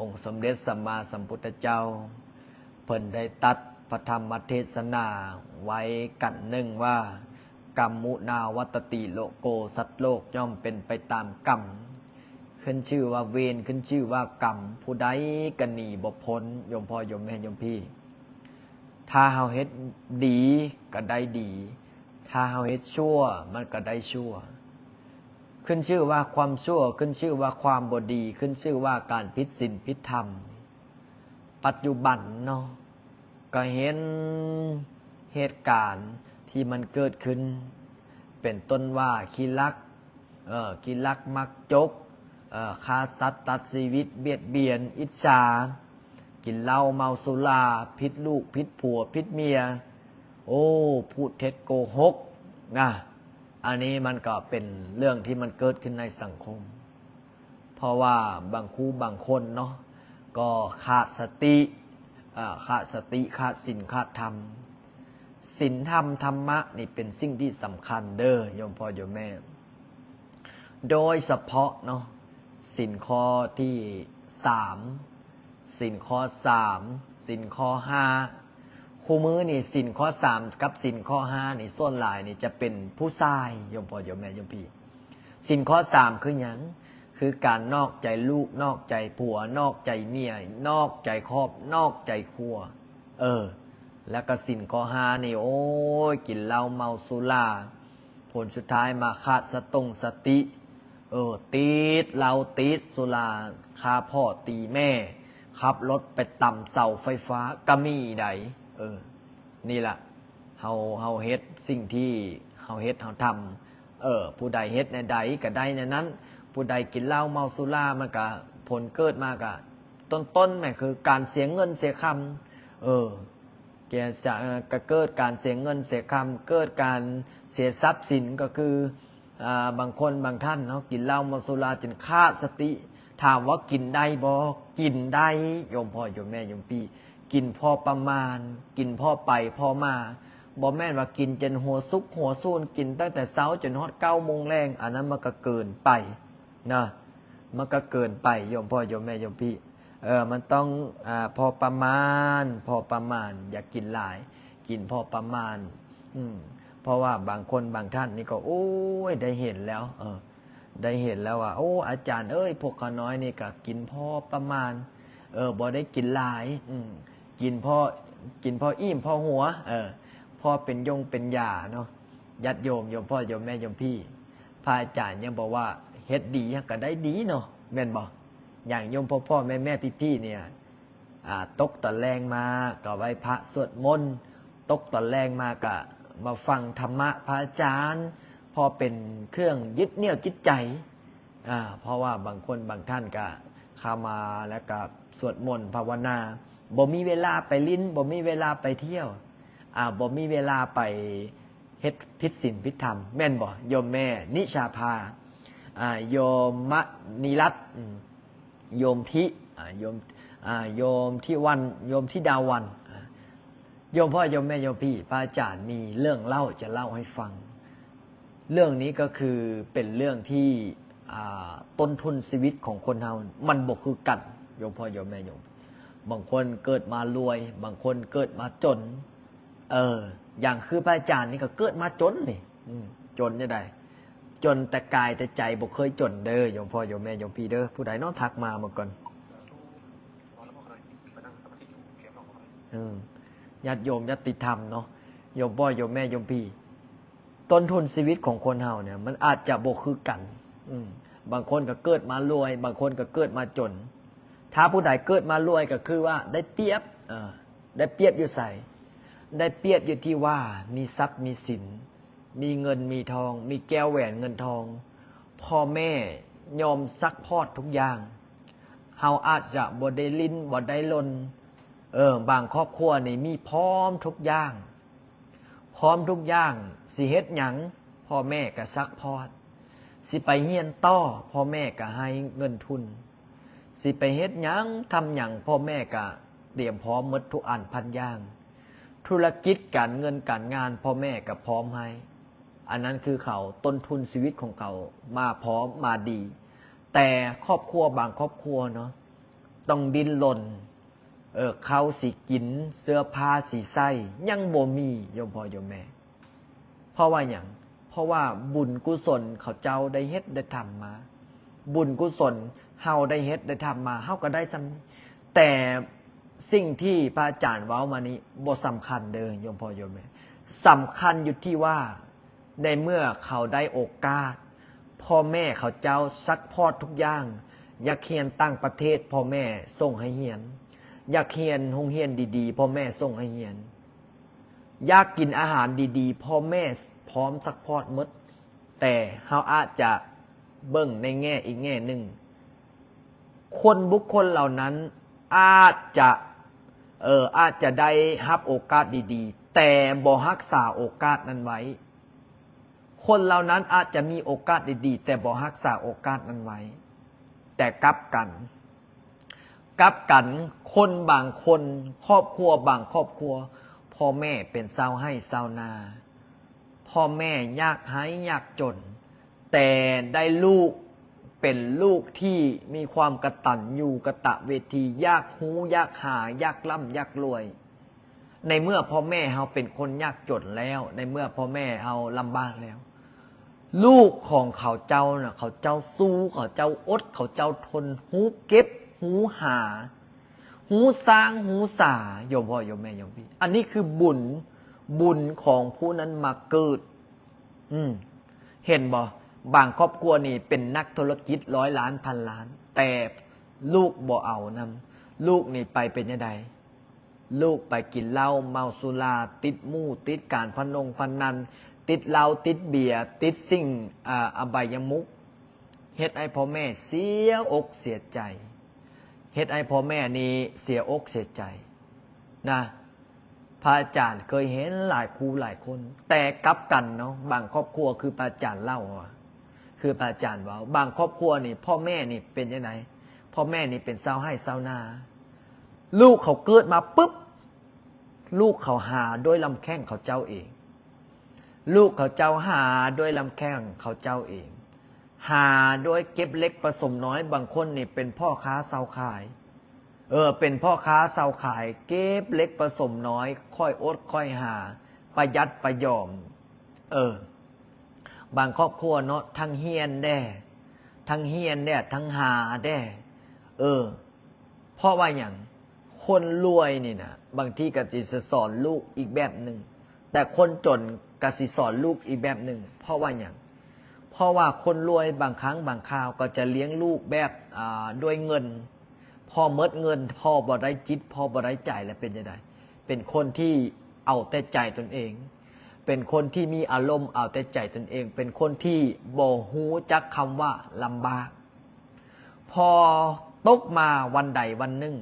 องค์สมเด็จสัมมาสัมพุทธเจ้าเพิ่นได้ตัดพระธรรมเทศนาไว้กันหนึ่งว่ากรรมมุนาวัตติโลโกสัตว์โลกย่อมเป็นไปตามกรรมขึ้นชื่อว่าเวรขึ้นชื่อว่ากรรมผู้ใดก็หนีบ่พ้นโยมพ่อโยมแม่โยมพี่ถ้าเฮาเฮ็ดดีก็ได้ดีถ้าเฮาเฮ็ดชั่วมันก็ได้ชั่วขึ้นชื่อว่าความชั่วขึ้นชื่อว่าความบ่ดีขึ้นชื่อว่าการผิดศีลผิดธรรมปัจจุบันเนาะก็เห็นเหตุการณ์ที่มันเกิดขึ้นเป็นต้นว่าขี้ลักมักจกฆ่าสัตว์ตัดชีวิตเบียดเบียนอิจฉากินเหล้าเมาสุราพิษลูกพิษผัวพิษเมียโอ้พูดเท็จโกหกนะอันนี้มันก็เป็นเรื่องที่มันเกิดขึ้นในสังคมเพราะว่าบางคู่บางคนเนาะก็ขาดสติขาดศีลขาดธรรมศีลธรรมธรรมะนี่เป็นสิ่งที่สำคัญเด้อโยมพ่อโยมแม่โดยเฉพาะเนาะศีลข้อที่3ศีลข้อ3ศีลข้อ5คู่มือนี่ศีลข้อ3กับศีลข้อ5นี่ส่วนหลายนี่จะเป็นผู้ชายโยมพ่อโยมแม่โยมพี่ศีลข้อ3คือหยังคือการนอกใจลูกนอกใจผัวนอกใจเมียนอกใจครอบนอกใจครัวแล้วก็ศีลข้อ5นี่โอ้ยกินเหล้าเมาสุราผลสุดท้ายมาขาดสติติดเหล้าติดสุราฆ่าพ่อตีแม่ขับรถไปต่ำเสาไฟฟ้าก็มีใดนี่ล่ะเฮาเฮ็ดสิ่งที่เฮาเฮ็ดเฮาทำผู้ใดเฮ็ดในใดก็ได้ในนั้นผู้ใดกินเหล้าเมาสุรามันก็ผลเกิดมากะต้นๆแม่คือการเสียเงินเสียคำแกจะเกิดการเสียเงินเสียคำเกิดการเสียทรัพย์สินก็คือบางคนบางท่านเนาะกินเหล้าเมาสุราจนขาดสติถามว่ากินได้บ่กินได้โยมพ่อโยมแม่โยมพี่กินพอประมาณกินพอไปพอมาบ่แม่นว่ากินจนหัวซุกหัวซูนกินตั้งแต่เช้าจนฮอด9 โมงแรงอันนั้นมันก็เกินไปนะมันก็เกินไปโยมพ่อโยมแม่โยมพี่มันต้องพอประมาณอย่ากินหลายกินพอประมาณเพราะว่าบางคนบางท่านนี่ก็โอ้ยได้เห็นแล้วได้เห็นแล้วว่าโอ้อาจารย์พวกข้าน้อยนี่ก็กินพอประมาณบ่ได้กินหลายกินพออิ่มพอหัวพอเป็นเป็นยาเนาะยัดโยมพ่อโยมแม่โยมพี่พระอาจารย์ยังบอกว่าเฮ็ดดีก็ได้ดีเนาะแม่นบ่อย่างโยมพ่อแม่พี่เนี่ยตกตอนแรงมาก็ไหว้พระสวดมนต์ตกตอนแรงมาก็มาฟังธรรมะพระอาจารย์พอเป็นเครื่องยึดเหนี่ยวจิตใจเพราะว่าบางคนบางท่านก็เข้ามาแล้วก็สวดมนต์ภาวนาบ่มีเวลาไปลิ้นบ่มีเวลาไปเที่ยวบ่มีเวลาไปเฮ็ดพิษศีลพิษธรรมแม่นบ่โยมแม่นิชาภาโยมมะนิรัตน์โยมพิโยมที่วันโยมที่ดาวันโยมพ่อโยมแม่โยมพี่พระอาจารย์มีเรื่องเล่าจะเล่าให้ฟังเรื่องนี้ก็คือเป็นเรื่องที่ต้นทุนชีวิตของคนเฮามันบ่คือกันโยมพ่อโยมแม่โยมบางคนเกิดมารวยบางคนเกิดมาจนอย่างคือพระอาจารย์นี่ก็เกิดมาจนนี่จนยังไงจนแต่กายแต่ใจบ่เคยจนเด้อโยมพ่อโยมแม่โยมพี่เด้อผู้ใดน้องทักมาเมื่อก่อนญาติโยมญาติธรรมเนาะโยมพ่อโยมแม่โยมพี่ต้นทุนชีวิตของคนเฮาเนี่ยมันอาจจะบ่คือกันบางคนก็เกิดมารวยบางคนก็เกิดมาจนถ้าผู้ใดเกิดมารวยก็คือว่าได้เปรียบได้เปรียบอยู่ใส่ได้เปรียบอยู่ที่ว่ามีทรัพย์มีสินมีเงินมีทองมีแก้วแหวนเงินทองพ่อแม่ยอมซักพอดทุกอย่างเฮาอาจจะบ่ได้ลิ้นบ่ได้ลนบางครอบครัวนี่มีพร้อมทุกอย่างสิเฮ็ดหยังพ่อแม่ก็ซักพอดสิไปเฮียนต่อพ่อแม่ก็ให้เงินทุนสิไปเฮ็ดหยังทำหยังพ่อแม่ก็เตรียมพร้อมหมดทุกอันพันอย่างธุรกิจการเงินการงานพ่อแม่ก็พร้อมให้อันนั้นคือเขาต้นทุนชีวิตของเขามาพร้อมมาดีแต่ครอบครัวบางครอบครัวเนาะ ต้องดิ้นรนเขาสิกินเสื้อผ้าสีใส่ยังบ่มีโยมพ่อโยมแม่เพราะว่าอย่างเพราะว่าบุญกุศลเขาเจ้าได้เฮ็ดได้ทำมา บุญกุศลเฮาได้เฮ็ดได้ทำมาเฮาก็ได้ซ้ำแต่สิ่งที่พระอาจารย์เว้ามานี้บ่สำคัญเด้อโยมพ่อโยมแม่สำคัญอยู่ที่ว่าในเมื่อเขาได้โอกาสพ่อแม่เขาเจ้าซักพอดทุกอย่างอยากเรียนต่างประเทศพ่อแม่ส่งให้เรียนอยากเรียนโรงเรียนดีๆพ่อแม่ส่งให้เรียนอยากกินอาหารดีๆพ่อแม่พร้อมซักพอดหมดแต่เฮาอาจจะเบิ่งในแง่อีกแง่หนึ่งคนบุคคลเหล่านั้นอาจจะได้รับโอกาสดีๆแต่บ่รักษาโอกาสนั้นไว้คนเหล่านั้นอาจจะมีโอกาสดีๆแต่บ่รักษาโอกาสนั้นไว้แต่กลับกันคนบางคนครอบครัวบางครอบครัวพ่อแม่เป็นชาวไร่ชาวนาพ่อแม่ยากไร้ยากจนแต่ได้ลูกเป็นลูกที่มีความกตัญญูกตเวทียากหูยากหายากร่ำยากรวยในเมื่อพ่อแม่เฮาเป็นคนยากจนแล้วในเมื่อพ่อแม่เฮาลำบากแล้วลูกของเขาเจ้าน่ะเขาเจ้าสู้เขาเจ้าอดเขาเจ้าทนหูเก็บหูหาหูสร้างหูสาโยมพ่อโยมแม่โยมพี่อันนี้คือบุญของผู้นั้นมาเกิดเห็นบ่บางครอบครัวนี่เป็นนักธุรกิจ100 ล้านพันล้านแต่ลูกบ่เอานำลูกนี่ไปเป็นยังไงลูกไปกินเหล้าเมาสุราติดมู่ติดการพนันติดเหล้าติดเบียร์ติดสิ่งอบายมุขเฮ็ดให้พ่อแม่เสียอกเสียใจเฮ็ดให้พ่อแม่นี่เสียอกเสียใจนะพระอาจารย์เคยเห็นหลายครูหลายคนแต่กลับกันเนาะบางครอบครัวคือพระอาจารย์เล่าคือพระอาจารย์ว่าบางครอบครัวนี่พ่อแม่นี่เป็นยังไงพ่อแม่นี่เป็นชาวไร่ชาวนาลูกเขาเกิดมาปุ๊บลูกเขาหาด้วยลำแข้งเขาเจ้าเองลูกเขาเจ้าหาด้วยลำแข้งเขาเจ้าเองหาด้วยเก็บเล็กผสมน้อยบางคนนี่เป็นพ่อค้าเซาขายเป็นพ่อค้าเซาขายเก็บเล็กผสมน้อยค่อยอดค่อยหาประหยัดประหย่อมบางครอบครัวเนาะทั้งเฮียนแด่ทั้งเฮียนแด่ทั้งหาแด่เพราะว่าอย่างคนรวยนี่นะบางทีก็จะสอนลูกอีกแบบหนึ่งแต่คนจนก็สิสอนลูกอีกแบบหนึ่งเพราะว่าอย่างเพราะว่าคนรวยบางครั้งบางคราวก็จะเลี้ยงลูกแบบด้วยเงินพอเมิดเงินพอบ่ได้จิตพอบ่ได้ใจแล้วเป็นยังไงเป็นคนที่เอาแต่ใจตนเองเป็นคนที่มีอารมณ์เอาแต่ใจตนเองเป็นคนที่บ่ฮู้จักคำว่าลำบากพอตกมาวันใดวันหนึ่ง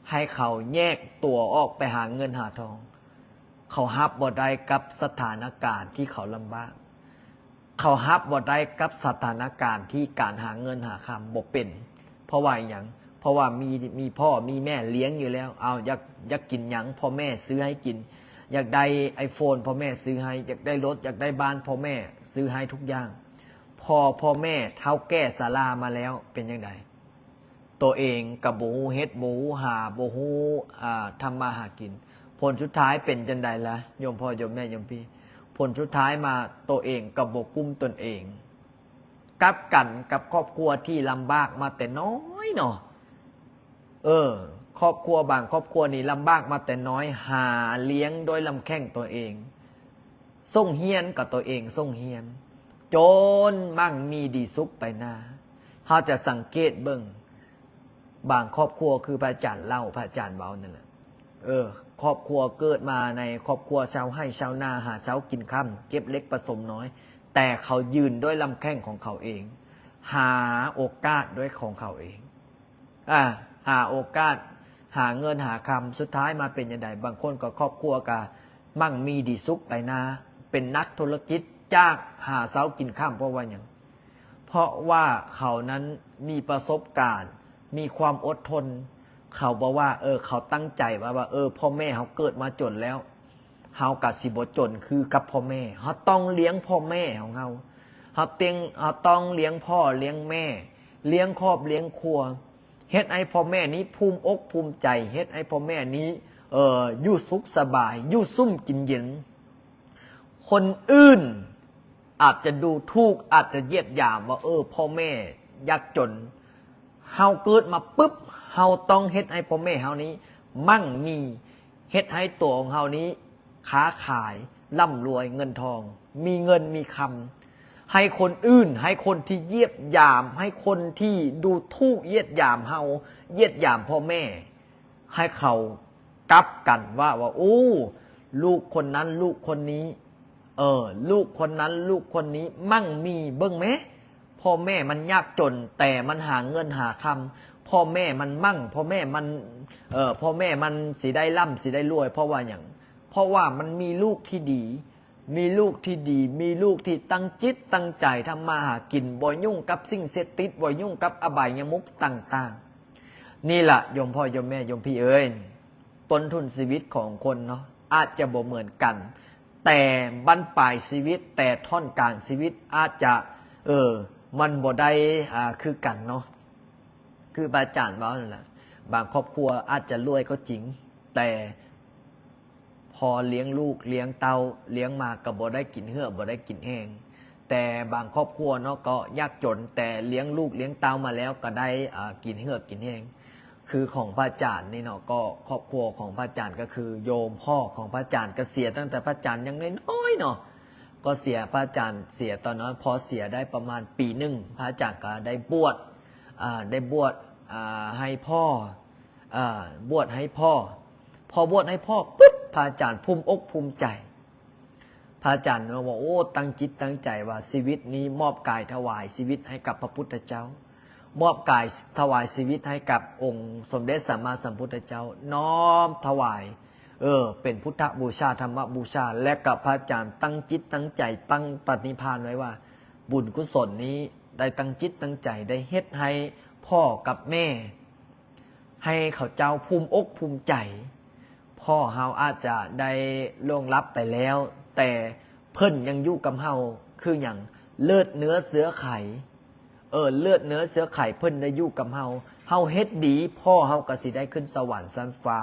ให้เขาแยกตัวออกไปหาเงินหาทองเขาฮับบ่ได้กับสถานการณ์ที่เขาลำบากเขาฮับบ่ได้กับสถานการณ์ที่การหาเงินหาคำบ่เป็นเพราะว่าอย่างเพราะว่ามีพ่อมีแม่เลี้ยงอยู่แล้วเอาอยากกินหยังพ่อแม่ซื้อให้กินอยากได้iPhone พ่อแม่ซื้อให้อยากได้รถอยากได้บ้านพ่อแม่ซื้อให้ทุกอย่างพ่อแม่เท่าแก่ศาลามาแล้วเป็นยังไงตัวเองกับโบฮูเฮ็ดโบฮูหาโบฮูทำมาหากินผลสุดท้ายเป็นจังใดล่ะโยมพ่อโยมแม่โยมพี่ผลสุดท้ายมาตัวเองกับโบกุ้มตนเองกลับกันกับครอบครัวที่ลำบากมาแต่น้อยเนาะครอบครัวบางครอบครัวนี่ลำบากมาแต่น้อยหาเลี้ยงโดยลำแข้งตัวเองส่งเฮียนกับตัวเองส่งเฮียนจนมั่งมีดีสุขไปหน้าเขาจะสังเกตเบิ่งบางครอบครัวคือพระอาจารย์เล่าพระอาจารย์เว้านั่นแหละครอบครัวเกิดมาในครอบครัวชาวไร่ชาวนาหาเช้ากินค่ำเก็บเล็กผสมน้อยแต่เขายืนด้วยลำแข้งของเขาเองหาโอกาสด้วยของเขาเองหาโอกาสหาเงินหาคำสุดท้ายมาเป็นยังไงบางคนก็ครอบครัวก็มั่งมีดีสุขไปนะเป็นนักธุรกิจจ้างหาเช้ากินค่ำเพราะว่าอย่างเพราะว่าเขานั้นมีประสบการณ์มีความอดทนเขาบอกว่าเขาตั้งใจว่าพ่อแม่เขาเกิดมาจนแล้วเฮากับสิบ่จนคือกับพ่อแม่เขาต้องเลี้ยงพ่อแม่ของเขาต้องเลี้ยงพ่อเลี้ยงแม่เลี้ยงครอบเลี้ยงครัว เฮ็ดให้พ่อแม่นี้ภูมิอกภูมิใจเฮ็ดให้พ่อแม่นี้อยู่สุขสบายอยู่ซุ่มกินเย็นคนอื่นอาจจะดูถูกอาจจะเหยียดหยามว่าพ่อแม่ยากจนเฮาเกิดมาปุ๊บเฮาต้องเฮ็ดให้พ่อแม่เฮานี้มั่งมีเฮ็ดให้ตัวของเฮานี้ค้าขายร่ำรวยเงินทองมีเงินมีคำให้คนอื่นให้คนที่เหยียดหยามให้คนที่ดูถูกเหยียดหยามเฮาเหยียดหยามพ่อแม่ให้เขากลับกันว่าโอ้ลูกคนนั้นลูกคนนี้ลูกคนนั้นลูกคนนี้มั่งมีเบิ่งไหมพ่อแม่มันยากจนแต่มันหาเงินหาคำพ่อแม่มันมั่งพ่อแม่มันสิได้ร่ำสิได้รวยเพราะว่าอย่างเพราะว่ามันมีลูกที่ดีมีลูกที่ดีมีลูกที่ตั้งจิตตั้งใจทำมาหากินบ่ยุ่งกับสิ่งเสพติดบ่ยุ่งกับอบายมุขต่างๆนี่แหละโยมพ่อโยมแม่โยมพี่เอ๋ยต้นทุนชีวิตของคนเนาะอาจจะบ่เหมือนกันแต่บั้นปลายชีวิตแต่ท่อนกลางชีวิตอาจจะมันบ่ได้คือกันเนาะคืออาจารย์ว่านั่นแหละบางครอบครัวอาจจะรวยก็จริงแต่พอเลี้ยงลูกเลี้ยงเต้าเลี้ยงมาก็บ่ได้กินเหือบ่ได้กินแห้งแต่บางครอบครัวเนาะก็ยากจนแต่เลี้ยงลูกเลี้ยงเต้ามาแล้วก็ได้กินเหือกินแห้งคือของพระอาจารย์นี่เนาะก็ครอบครัวของพระอาจารย์ก็คือโยมพ่อของพระอาจารย์ก็เสียตั้งแต่พระอาจารย์ยังน้อยๆเนาะก็เสียพระอาจารย์เสียตอนนั้นพอเสียได้ประมาณปีหนึ่งพระอาจารย์ก็ได้บวชให้พ่อบวชให้พ่อพอบวชให้พ่อปุ๊บพระอาจารย์ภูมิอกภูมิใจพระอาจารย์บอกโอ้ตั้งจิตตั้งใจว่าชีวิตนี้มอบกายถวายชีวิตให้กับพระพุทธเจ้ามอบกายถวายชีวิตให้กับองค์สมเด็จสัมมาสัมพุทธเจ้าน้อมถวายเป็นพุทธบูชาธรรมบูชาและกับพระอาจารย์ตั้งจิตตั้งใจตั้งปณิธานไว้ว่าบุญกุศลนี้ได้ตั้งจิตตั้งใจได้เฮ็ดให้พ่อกับแม่ให้เขาเจ้าภูมิอกภูมิใจพ่อเฮาอาจจะได้ล่วงลับไปแล้วแต่เพิ่นยังอยู่กับเฮาคืออย่างเลือดเนื้อเสือไข่เลือดเนื้อเสือไข่เพิ่นได้อยู่กับเฮาเฮ็ดดีพ่อเฮาก็สิได้ขึ้นสวรรค์ชั้นฟ้า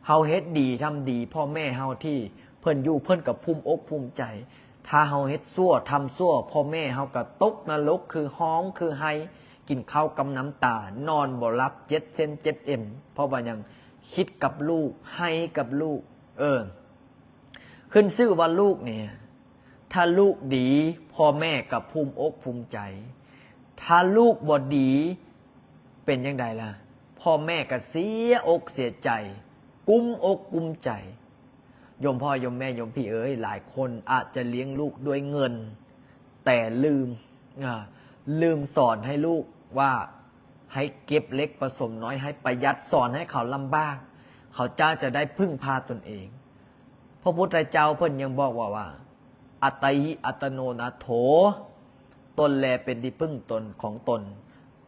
เฮาเฮ็ดดีทำดีพ่อแม่เฮาที่เพิ่นอยู่เพิ่นกับภูมิอกภูมิใจถ้าเฮาเฮ็ดซั่วทำซั่วพ่อแม่เฮาก็ตกนรกคือฮ้องคือไห้กินข้าวกำน้ำตานอนบ่หลับ7 เส้น7 เอ็มเพราะว่ายังคิดกับลูกให้กับลูกขึ้นชื่อว่าลูกเนี่ยถ้าลูกดีพ่อแม่กับภูมิอกภูมิใจถ้าลูกบ่ดีเป็นยังไงล่ะพ่อแม่ก็เสียอกเสียใจกุ้มอกกุ้มใจโยมพ่อโยมแม่โยมพี่หลายคนอาจจะเลี้ยงลูกด้วยเงินแต่ลืมสอนให้ลูกว่าให้เก็บเล็กผสมน้อยให้ประหยัดสอนให้เขาลำบากเขาจะได้พึ่งพาตนเองพระพุทธเจ้าเพิ่นยังบอกว่าอัตติอัตโนนาโถตนแลเป็นที่พึ่งตนของตน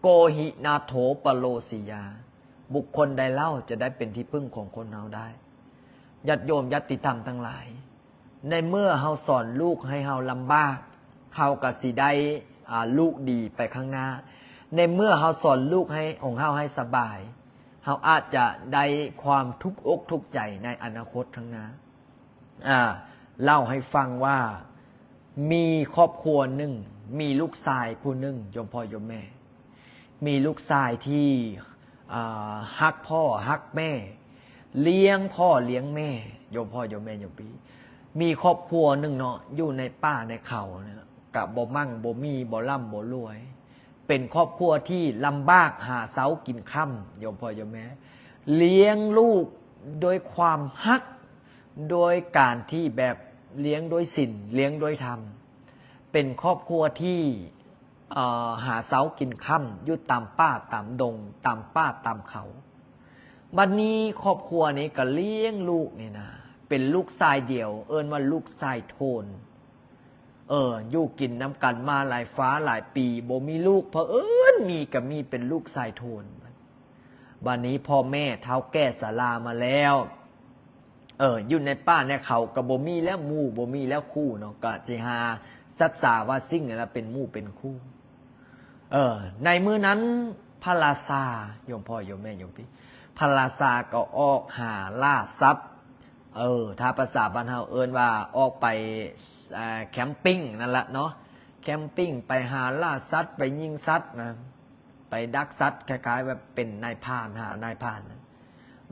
โกหินาโถปโลสิยาบุคคลใดเล่าจะได้เป็นที่พึ่งของคนเราได้ญาติโยมญาติธรรมทั้งหลายในเมื่อเฮาสอนลูกให้เฮาลำบากเฮาก็สิได้ลูกดีไปข้างหน้าในเมื่อเฮาสอนลูกให้ของเฮาให้สบายเฮาอาจจะได้ความทุกข์อกทุกข์ใจในอนาคตข้างหน้าเล่าให้ฟังว่ามีครอบครัวหนึ่งมีลูกชายผู้หนึ่งโยมพ่อโยมแม่มีลูกชายที่ฮักพ่อฮักแม่เลี้ยงพ่อเลี้ยงแม่โยมพ่อโยมแม่โยมพี่มีครอบครัวหนึ่งเนาะอยู่ในป่าในเขาเนี่ยกับบ่มั่งบ่มีบ่ร่ำบ่รวยเป็นครอบครัวที่ลำบากหาเช้ากินค่ำโยมพ่อโยมแม่เลี้ยงลูกโดยความฮักโดยการที่แบบเลี้ยงโดยศีลเลี้ยงโดยธรรมเป็นครอบครัวที่หาเช้ากินค่ำอยู่ตามป่าตามดงตามป่าตามเขาบัดนี้ครอบครัวนี้ก็เลี้ยงลูกนี่นะเป็นลูกชายเดี่ยวเอิ้นว่าลูกชายโทนอยู่กินน้ำกันมาหลายฟ้าหลายปีบ่มีลูกเพราะมีก็มีเป็นลูกชายโทนบัดนี้พ่อแม่เฒ่าแก่ศาลามาแล้วอยู่ในป่าในเขาก็บ่มีแล้วหมู่บ่มีแล้วคู่เนาะก็สิหาสัตสาว่าสิ่งนั้นเป็นหมู่เป็นคู่ในมื้อนั้น พระราชาโยมพ่อโยมแม่โยมพี่พระราชาก็ออกหาล่าทรัพย์ถ้าภาษาบ้านเฮาเอิ้นว่าออกไปแคมปิ้งนั่นแหละเนาะแคมปิ้งไปหาล่าสัตว์ไปยิงสัตว์นะไปดักสัตว์คล้ายๆแบบเป็นนายพรานหานายพรานนะ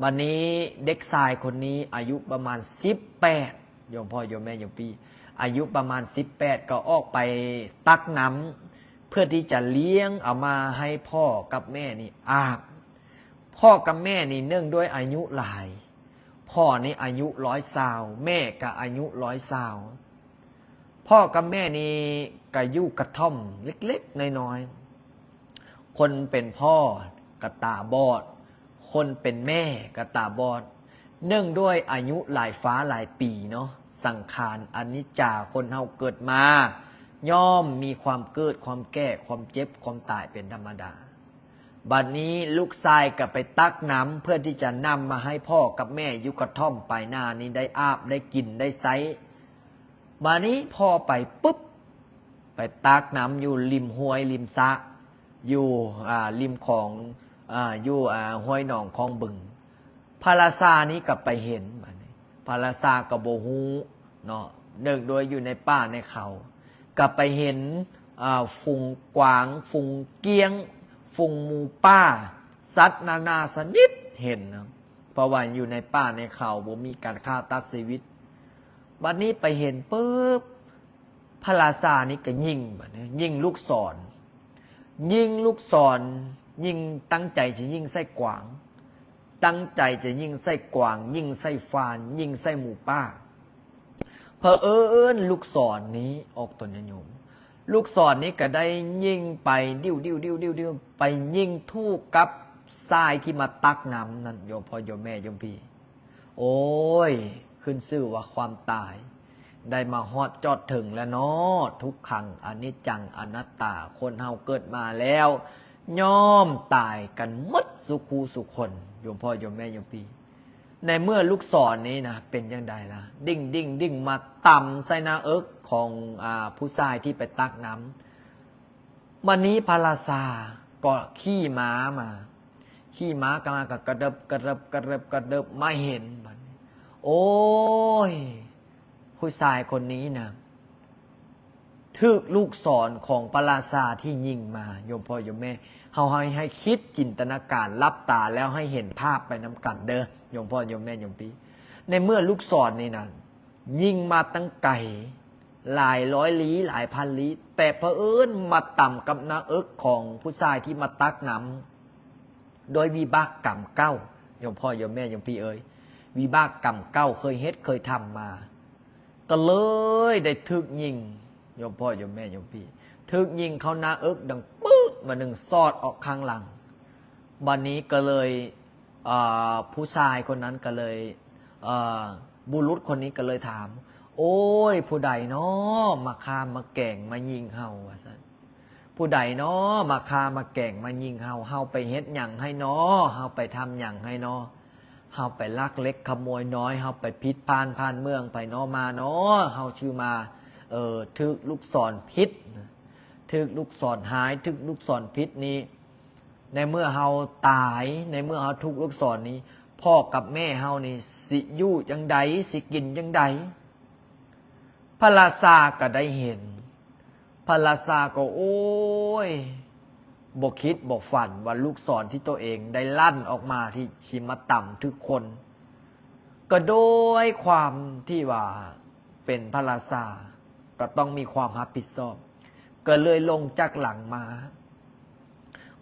วันนี้เด็กชายคนนี้อายุประมาณ18โยมพ่อโยมแม่โยมพี่อายุประมาณ18ก็ออกไปตักน้ำเพื่อที่จะเลี้ยงเอามาให้พ่อกับแม่นี่อาบพ่อกับแม่นี่เนื่องด้วยอายุหลายพ่อนี่อายุ120แม่ก็อายุ120พ่อกับแม่นี่ก็อยู่กระท่อมเล็กๆน้อยๆคนเป็นพ่อกระตาบอดคนเป็นแม่กระตาบอดเนื่องด้วยอายุหลายฟ้าหลายปีเนาะสังขารอนิจจาคนเฮาเกิดมาย่อมมีความเกิดความแก่ความเจ็บความตายเป็นธรรมดาบัดนี้ลูกชายก็ไปตักน้ำเพื่อที่จะนำมาให้พ่อกับแม่อยู่กระท่อมไปหน้านี้ได้อาบได้กินได้ไซบัดนี้พ่อไปปุ๊บไปตักน้ำอยู่ริมห้วยริมสระอยู่ริมของอยู่ห้วยหนองคลองบึงพระราชานี้ก็ไปเห็นพระราชาก็บ่ฮู้เนาะเนื่องโดยอยู่ในป่าในเขาก็ไปเห็นฝูงกวางฝูงเกี้ยงฝูงหมูป่าสัตว์นานาชนิดเห็นนะเพราะว่าอยู่ในป่าในเขาบ่มีการฆ่าตัดชีวิตบัดนี้ไปเห็นปุ๊บพระราชานี้ก็ยิงบัดนี้ยิงลูกศรยิงตั้งใจจะยิงใส่กวางตั้งใจจะยิงใส่กวางยิงใส่ฟานยิงใส่หมูป่าเผอิญลูกศรนี้ออกตนโยมลูกศรนี้ก็ได้ยิงไปดิ้วไปยิงทู่กับทรายที่มาตักน้ำนั่นโยมพ่อโยมแม่โยมพี่โอ้ยขึ้นชื่อว่าความตายได้มาฮอดจอดถึงแล้วเนาะทุกขังอนิจจังอนัตตาคนเฮาเกิดมาแล้วย่อมตายกันหมดสุขูสุคนโยมพ่อโยมแม่โยมพี่ในเมื่อลูกศรนี้นะเป็นยังไงล่ะดิ่งมาต่ำใส่หน้าอกของผู้ชายที่ไปตักน้ำวันนี้พระราชาก็ขี่ม้ามาก็มากับกระเดิบมาเห็นมันโอ้ยผู้ชายคนนี้นะถึกลูกศรของพระราชาที่ยิงมาโยมพ่อโยมแม่เฮาให้คิดจินตนาการรับตาแล้วให้เห็นภาพไปน้ำกันเด้อโยมพ่อโยมแม่โยมพี่ในเมื่อลูกศรนี่นะยิงมาตั้งไกลหลายร้อยลี้หลายพันลี้แต่เผอิญมาต่ำกับหน้าอกของผู้ชายที่มาตักน้ำโดยวิบากกรรมเก้าโยมพ่อโยมแม่โยมพี่เอ๋ยวิบากกรรมเก้าเคยเฮ็ดเคยทำมาก็เลยได้ถึกยิงโยมพ่อโยมแม่โยมพี่ถึกยิงเขาหน้าอกดังปึ๊กมาหนึ่งซอดออกข้างหลังวันนี้ก็เลยผู้ชายคนนั้นก็เลยบุรุษคนนี้ก็เลยถามโอ้ยผู้ใดเนาะมาฆ่ามาแก่งมายิงเฮาว่าซั่นผู้ใดเนาะมาฆ่ามาแก่งมายิงเฮาไปเฮ็ดหยังให้เนาะเฮาไปทำหยังให้เนาะเฮาไปลักเล็กขโมยน้อยเฮาไปพิษผ่านเมืองไปเนาะมาเนาะเฮาชื่อมาถึกลูกศรพิษถึกลูกศรหายถึกลูกศรพิษนี้ในเมื่อเฮาตายในเมื่อเฮาทุกลูกศรนี้พ่อกับแม่เฮานี่สิอยู่จังใดสิกินจังใดพระราชาก็ได้เห็นพระราชาก็โอ้ยบ่คิดบ่ฝันว่าลูกศรที่ตัวเองได้ลั่นออกมาที่ชิมาต่ำทุกคนก็โดยความที่ว่าเป็นพระราชาก็ต้องมีความรับผิดชอบก็เลยลงจากหลังม้า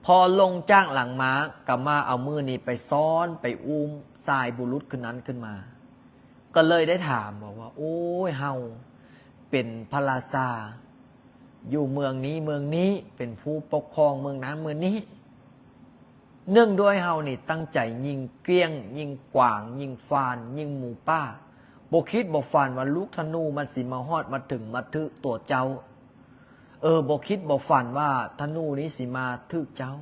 พอลงจากหลังม้าก็มาเอามือนี้ไปซ้อนไปอุ้มทรายบุรุษคนนั้นขึ้นมาก็เลยได้ถามบอกว่าโอ้ยเฮาเป็นพระราชาอยู่เมืองนี้เป็นผู้ปกครองเมืองนั้นเมืองนี้เนื่องด้วยเฮานี่ตั้งใจยิงเกลี้ยงยิงกว่างยิงฟานยิงหมูป้าบ่คิดบ่ฝันว่าลูกธนูมันสิมาฮอดมาถึงมาถึกตัวเจ้าบ่คิดบ่ฝันว่าธนูนี้สิมาถึกเจ้า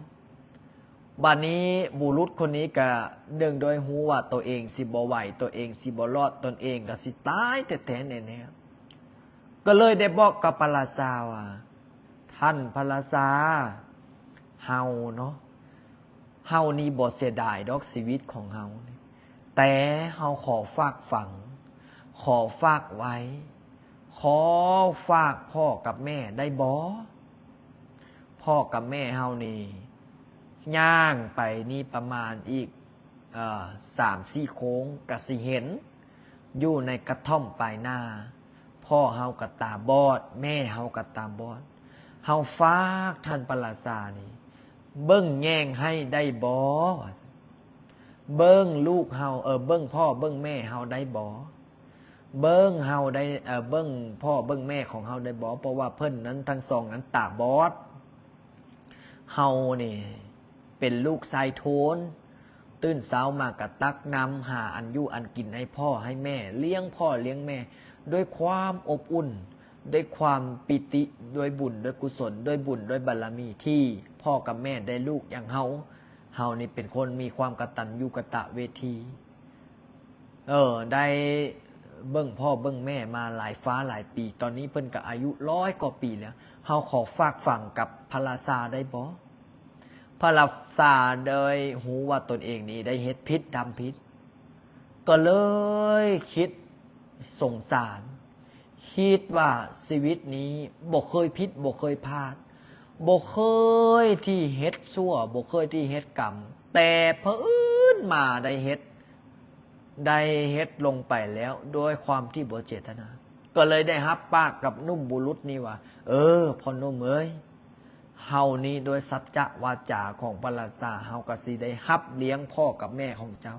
บัดนี้บุรุษคนนี้ก็เนื่องด้วยฮู้ว่าตัวเองสิบ่ไหวตัวเองสิบ่รอดตนเองก็สิตายแท้ๆแน่ๆก็เลยได้บอกกับพระราชาว่าท่านพระราชาเฮาเนาะ เฮานี่บ่เสียดายดอกชีวิตของเฮาแต่เฮาขอฝากฝังขอฝากไว้ขอฝากพ่อกับแม่ได้บ่พ่อกับแม่เฮานี่ย่างไปนี่ประมาณอีก3-4 โค้งก็สิเห็นอยู่ในกระท่อมปลายนาพ่อเฮาก็ตาบอดแม่เฮาก็ตาบอดเฮาฝากท่านปราศานี่เบิ่งแย่งให้ได้บ่เบิ่งลูกเฮาเบิ่งพ่อเบิ่งแม่เฮาได้บ่เบิ่งเฮาได้เบิ่งพ่อเบิ่งแม่ของเฮาได้บ่เพราะว่าเพิ่นนั้นทั้งสองนั้นตาบอดเฮานี่เป็นลูกชายโทนตื่นเช้ามากะตักน้ำหาอันอยู่อันกินให้พ่อให้แม่เลี้ยงพ่อเลี้ยงแม่ด้วยความอบอุ่นด้วยความปิติด้วยบุญด้วยกุศลด้วยบุญด้วยบารมีที่พ่อกับแม่ได้ลูกอย่างเฮานี่เป็นคนมีความกตัญญูกตเวทีได้เบิ่งพ่อเบิ่งแม่มาหลายฟ้าหลายปีตอนนี้เพิ่นก็อายุ100 กว่าปีแล้วเฮาขอฝากฝังกับพระราชาได้บ่พระราชาโดยหูว่าตนเองนี้ได้เฮ็ดผิดทำผิดก็เลยคิดสงสารคิดว่าชีวิตนี้บ่เคยผิดบ่เคยพลาดบ่เคยที่เฮ็ดชั่วบ่เคยที่เฮ็ดกรรมแต่เผอิญมาได้เฮ็ดลงไปแล้วโดยความที่บ่เจตนาก็เลยได้รับปากกับนุ่มบุรุษนี่ว่าพ่อนุ่มเอ้ยเฮานี้โดยสัจจะวาจาของพระราชาเฮาก็สิได้รับเลี้ยงพ่อกับแม่ของเจ้า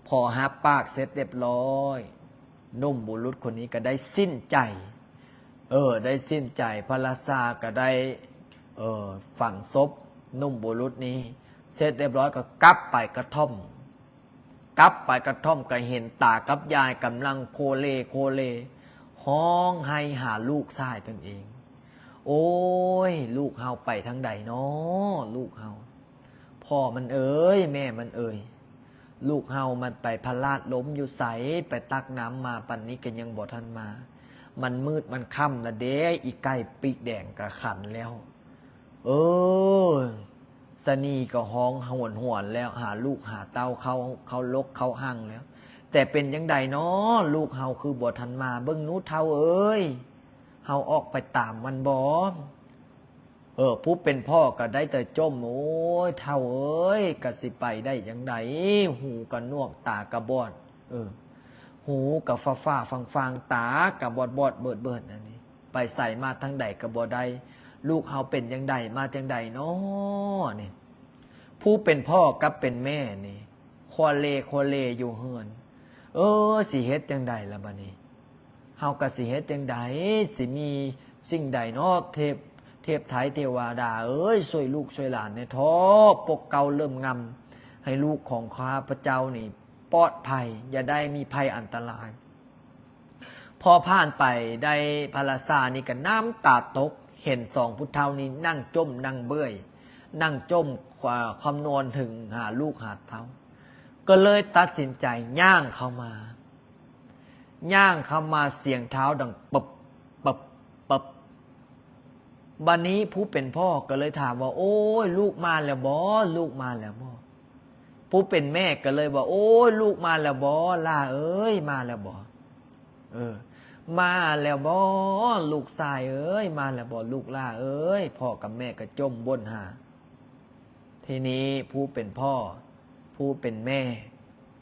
พอรับปากเสร็จเรียบร้อยนุ่มบุรุษคนนี้ก็ได้สิ้นใจได้สิ้นใจพระราชาก็ได้ฝังศพนุ่มบุรุษนี้เสร็จเรียบร้อยก็กลับไปกระท่อมก็เห็นตากับยายกำลังโคเลห้องให้หาลูกชายตนเองโอ้ยลูกเฮาไปทางใดเนาะลูกเฮาพ่อมันแม่มันลูกเฮามันไปพลาดล้มอยู่ใสไปตักน้ำมาปันนี้ก็ยังบ่ทันมามันมืดมันค่ำละเด้อีไก่ปีกแดงก็ขันแล้วสนีก็ห้องหวนแล้วหาลูกหาเต้าเขาลกเขาหั่งแล้วแต่เป็นยังไดเนาะลูกเฮาคือบ่ทันมาเบิ่งนู้เท่าเฮาออกไปตามมันบ่ผู้เป็นพ่อก็ได้แต่จมโอ้ยเท่าก็สิไปได้ยังไดหูก็นวกตากระบอดหูก็ฟ้าฟังตากระบอดเบิดนั่นนี่ไปใส่มาทางใดก็บ่ได้ลูกเฮาเป็นยังไดมาจังใดเนาะนี่ผู้เป็นพ่อกับเป็นแม่นี่โคเลอยู่เฮือนสิเฮ็ดจังใดล่ะบัดนี้เฮาก็สิเฮ็ดจังใดสิมีสิ่งใดเนาะเทพไทยเทวดาช่วยลูกช่วยหลานในท้อปกเกาเริ่มงำให้ลูกของข้าพเจ้านี่ปลอดภัยอย่าได้มีภัยอันตรายพอผ่านไปได้พระราชานี่ก็น้ำตาตกเห็น2 ผู้เฒ่านี้นั่งจมนั่งเบื่อยนั่งจมคำนวณถึงหาลูกหาเต้าก็เลยตัดสินใจย่างเข้ามาเสียงเท้าดังปบบัดนี้ผู้เป็นพ่อก็เลยถามว่าโอ้ยลูกมาแล้วบ่ผู้เป็นแม่ก็เลยบอกโอ้ยลูกมาแล้วบ่ล่ามาแล้วบ่มาแล้วบ่ลูกชายมาแล้วบ่ลูกล่าพ่อกับแม่ก็จมบ่นหาทีนี้ผู้เป็นพ่อผู้เป็นแม่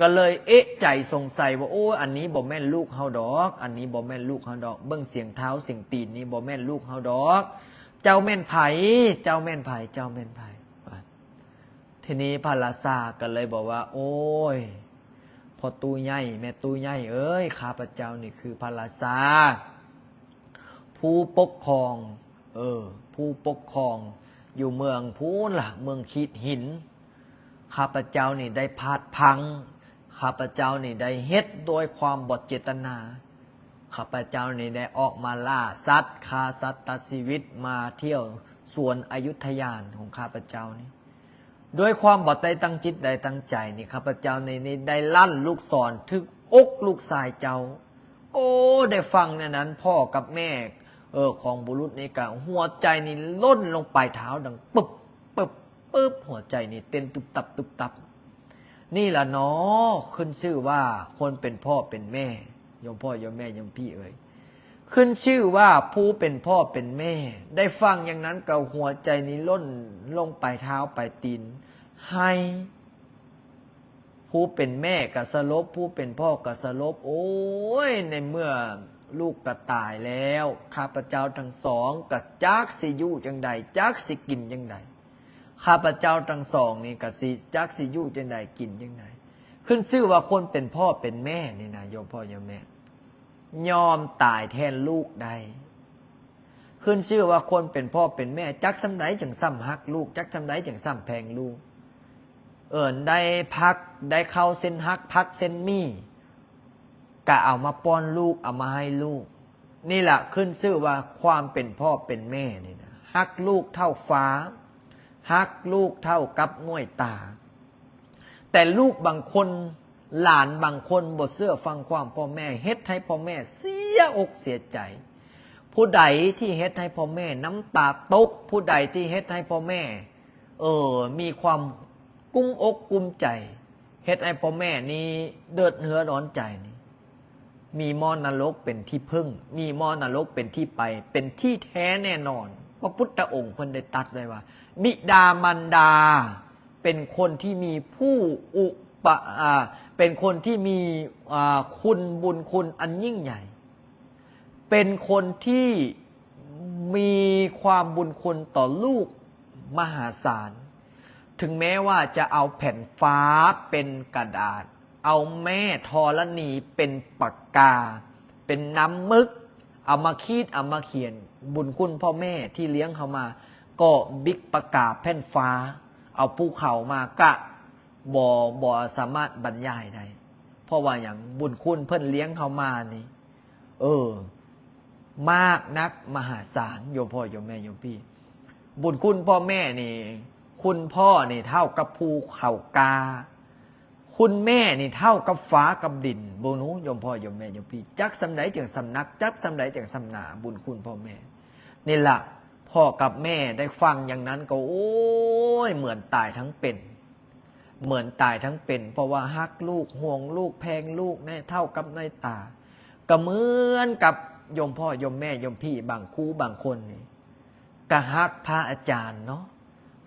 ก็เลยเอ๊ะใจสงสัยว่าโอ้อันนี้บ่แม่นลูกเฮาดอกอันนี้บ่แม่นลูกเฮาดอกเบิ่งเสียงเท้าเสียงตีนนี่บ่แม่นลูกเฮาดอกเจ้าแม่นไผทีนี้พระราชาก็เลยบอกว่าโอ้ยพ่อตู้ใหญ่แม่ตู้ใหญ่ข้าพเจ้านี่คือพระราชาผู้ปกครองผู้ปกครองอยู่เมืองพูนล่ะเมืองขีดหินข้าพเจ้านี่ได้พลาดพังข้าพเจ้านี่ได้เฮ็ดโดยความบดเจตนาข้าพเจ้านี่ได้ออกมาล่าสัตว์ฆ่าสัตว์ตัดชีวิตมาเที่ยวสวนอยุธยาของข้าพเจ้านี่ด้วยความบดได้ตั้งจิตได้ตั้งใจนี่ข้าพเจ้านี่ได้ลั่นลูกศรถึกอกลูกชายเจ้าโอ้ได้ฟังในนั้นพ่อกับแม่ของบุรุษนี่ก็หัวใจนี่ล้นลงไปเท้าดังปึ๊บ ปึ๊บหัวใจนี่เต้นตุบตับตุบตับนี่ล่ะเนาะขึ้นชื่อว่าคนเป็นพ่อเป็นแม่โยมพ่อโยมแม่โยมพี่เอ๋ยขึ้นชื่อว่าผู้เป็นพ่อเป็นแม่ได้ฟังอย่างนั้นกับหัวใจนี้ล้นลงไปเท้าไปตีนให้ผู้เป็นแม่ก็สลบผู้เป็นพ่อก็สลบโอ้ยในเมื่อลูกก็ตายแล้วข้าพเจ้าทั้งสองก็จักสิอยู่จังใดจักสิกินจังใดข้าพเจ้าทั้งสองนี่ก็สิจักสิอยู่จังใดกินจังใดขึ้นชื่อว่าคนเป็นพ่อเป็นแม่นี่นะโยมพ่อโยมแม่ยอมตายแทนลูกได้ขึ้นชื่อว่าคนเป็นพ่อเป็นแม่จักสำใดจังซ้ำฮักลูกจักสำใดจังซ้ำแพงลูกได้พักได้เข้าเส้นฮักพักเส้นมี่ก็เอามาป้อนลูกเอามาให้ลูกนี่แหละขึ้นชื่อว่าความเป็นพ่อเป็นแม่นี่นะฮักลูกเท่าฟ้าฮักลูกเท่ากับง่วยตาแต่ลูกบางคนหลานบางคนบ่เชื่อฟังความพ่อแม่เฮ็ดให้พ่อแม่เสียอกเสียใจผู้ใดที่เฮ็ดให้พ่อแม่น้ำตาตกผู้ใดที่เฮ็ดให้พ่อแม่มีความกุ้งอกกุ้มใจเฮ็ดให้พ่อแม่นี้เดือดเหือร้อนใจนี่มีมรณรกเป็นที่พึ่งมีมรณรกเป็นที่ไปเป็นที่แท้แน่นอนพระพุทธองค์เพิ่นได้ตรัสไว้ว่าบิดามารดาเป็นคนที่มีผู้เป็นคนที่มีคุณบุญคุณอันยิ่งใหญ่เป็นคนที่มีความบุญคุณต่อลูกมหาศาลถึงแม้ว่าจะเอาแผ่นฟ้าเป็นกระดาษเอาแม่ธรณีเป็นปากกาเป็นน้ำมึกเอามาคีดเอามาเขียนบุญคุณพ่อแม่ที่เลี้ยงเขามาก็บิ๊กปากกาแผ่นฟ้าเอาภูเขามากะบ่สามารถบรรยายได้เพราะว่าอย่างบุญคุณเพิ่นเลี้ยงเขามานี่มากนักมหาศาลโยมพ่อโยมแม่โยมพี่บุญคุณพ่อแม่นี่คุณพ่อนี่เท่ากับภูเขากาคุณแม่นี่เท่ากับฟ้ากับดินโบนูโยมพ่อโยมแม่โยมพี่จักสำไหนจังสำนักจักสำไหนจังสำนาบุญคุณพ่อแม่นี่ล่ะพ่อกับแม่ได้ฟังอย่างนั้นก็โอ้ยเหมือนตายทั้งเป็นเหมือนตายทั้งเป็นเพราะว่าฮักลูกห่วงลูกแพงลูกแน่เท่ากับในตาก็เหมือนกับโยมพ่อโยมแม่โยมพี่บางครูบางคนนี่ก็ฮักพระอาจารย์เนาะ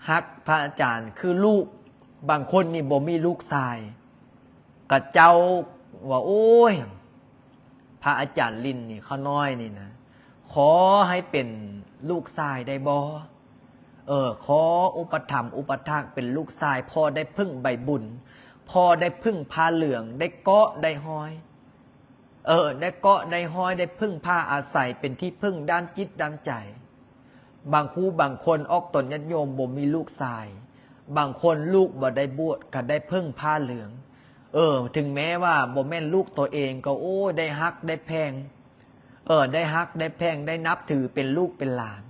ฮักพระอาจารย์คือลูกบางคนนี่บ่มีลูกชายก็เจ้าว่าโอ้ยพระอาจารย์ลินนี่เขาน้อยนี่นะขอให้เป็นลูกชายได้บ่ขออุปถัมภ์อุปถากเป็นลูกชายพอได้พึ่งใบบุญพอได้พึ่งผ้าเหลืองได้เกาะได้ห้อยได้เกาะได้ห้อยได้พึ่งผ้าอาศัยเป็นที่พึ่งด้านจิตด้านใจบางคู่บางคนออกตนญาติโยมบ่มีลูกชายบางคนลูกบ่ได้บวชก็ได้พึ่งผ้าเหลืองถึงแม้ว่าบ่แม่นลูกตัวเองก็โอ้ได้ฮักได้แพงได้ฮักได้แพงได้นับถือเป็นลูกเป็นหลาน